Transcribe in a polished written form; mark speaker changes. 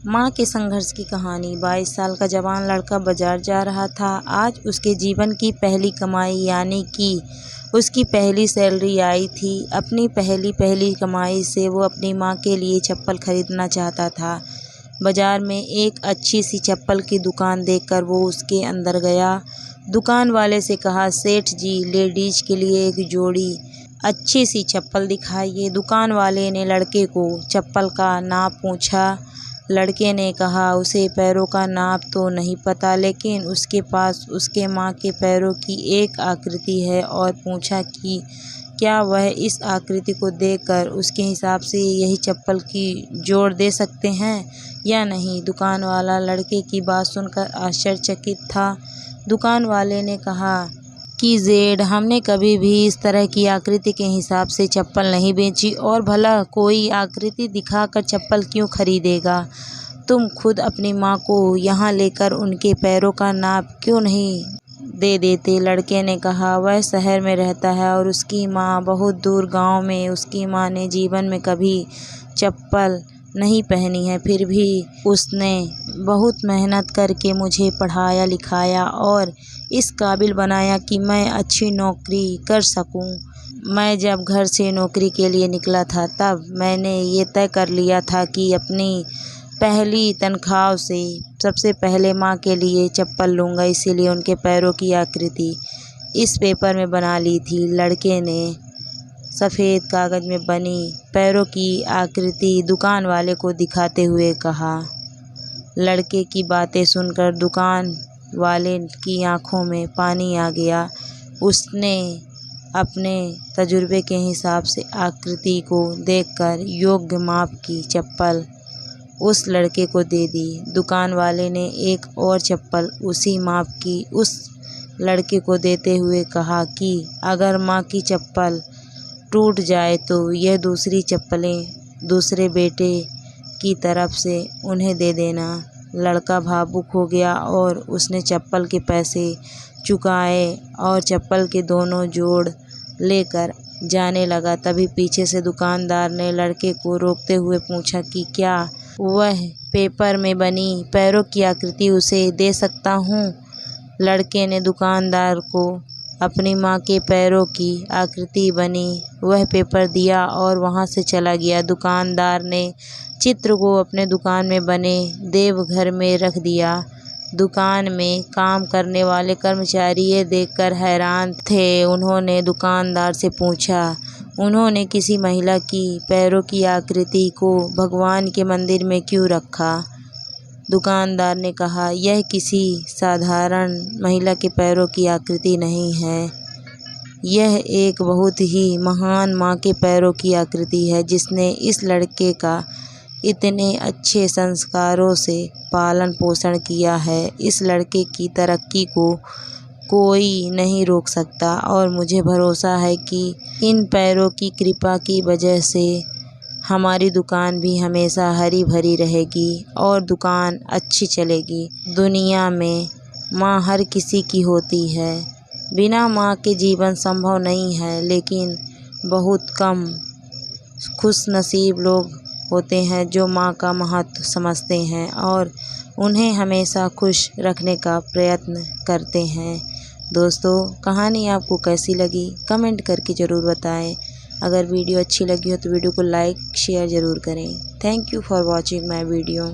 Speaker 1: माँ के संघर्ष की कहानी। 22 साल का जवान लड़का बाजार जा रहा था। आज उसके जीवन की पहली कमाई यानी कि उसकी पहली सैलरी आई थी। अपनी पहली कमाई से वो अपनी माँ के लिए चप्पल खरीदना चाहता था। बाजार में एक अच्छी सी चप्पल की दुकान देखकर वो उसके अंदर गया। दुकान वाले से कहा, सेठ जी, लेडीज के लिए एक जोड़ी अच्छी सी चप्पल दिखाइए। दुकान वाले ने लड़के को चप्पल का नाप पूछा। लड़के ने कहा उसे पैरों का नाप तो नहीं पता, लेकिन उसके पास उसके माँ के पैरों की एक आकृति है, और पूछा कि क्या वह इस आकृति को देखकर उसके हिसाब से यही चप्पल की जोड़ दे सकते हैं या नहीं। दुकान वाला लड़के की बात सुनकर आश्चर्यचकित था। दुकान वाले ने कहा कि जेड, हमने कभी भी इस तरह की आकृति के हिसाब से चप्पल नहीं बेची, और भला कोई आकृति दिखाकर चप्पल क्यों खरीदेगा। तुम खुद अपनी माँ को यहाँ लेकर उनके पैरों का नाप क्यों नहीं दे देते। लड़के ने कहा, वह शहर में रहता है और उसकी माँ बहुत दूर गांव में। उसकी माँ ने जीवन में कभी चप्पल नहीं पहनी है, फिर भी उसने बहुत मेहनत करके मुझे पढ़ाया लिखाया और इस काबिल बनाया कि मैं अच्छी नौकरी कर सकूं। मैं जब घर से नौकरी के लिए निकला था, तब मैंने ये तय कर लिया था कि अपनी पहली तनख्वाह से सबसे पहले माँ के लिए चप्पल लूँगा। इसीलिए उनके पैरों की आकृति इस पेपर में बना ली थी। लड़के ने सफ़ेद कागज़ में बनी पैरों की आकृति दुकान वाले को दिखाते हुए कहा। लड़के की बातें सुनकर दुकान वाले की आंखों में पानी आ गया। उसने अपने तजुर्बे के हिसाब से आकृति को देखकर योग्य माप की चप्पल उस लड़के को दे दी। दुकान वाले ने एक और चप्पल उसी माप की उस लड़के को देते हुए कहा कि अगर माँ की चप्पल टूट जाए तो यह दूसरी चप्पलें दूसरे बेटे की तरफ से उन्हें दे देना। लड़का भावुक हो गया और उसने चप्पल के पैसे चुकाए और चप्पल के दोनों जोड़ लेकर जाने लगा। तभी पीछे से दुकानदार ने लड़के को रोकते हुए पूछा कि क्या वह पेपर में बनी पैरों की आकृति उसे दे सकता हूँ। लड़के ने दुकानदार को अपनी माँ के पैरों की आकृति बनी वह पेपर दिया और वहाँ से चला गया। दुकानदार ने चित्र को अपने दुकान में बने देवघर में रख दिया। दुकान में काम करने वाले कर्मचारी ये देखकर हैरान थे। उन्होंने दुकानदार से पूछा, उन्होंने किसी महिला की पैरों की आकृति को भगवान के मंदिर में क्यों रखा। दुकानदार ने कहा, यह किसी साधारण महिला के पैरों की आकृति नहीं है, यह एक बहुत ही महान माँ के पैरों की आकृति है, जिसने इस लड़के का इतने अच्छे संस्कारों से पालन पोषण किया है। इस लड़के की तरक्की को कोई नहीं रोक सकता, और मुझे भरोसा है कि इन पैरों की कृपा की वजह से हमारी दुकान भी हमेशा हरी भरी रहेगी और दुकान अच्छी चलेगी। दुनिया में माँ हर किसी की होती है, बिना माँ के जीवन संभव नहीं है, लेकिन बहुत कम खुशनसीब लोग होते हैं जो माँ का महत्व समझते हैं और उन्हें हमेशा खुश रखने का प्रयत्न करते हैं। दोस्तों, कहानी आपको कैसी लगी कमेंट करके ज़रूर बताएं। अगर वीडियो अच्छी लगी हो तो वीडियो को लाइक शेयर ज़रूर करें। Thank you for watching my video.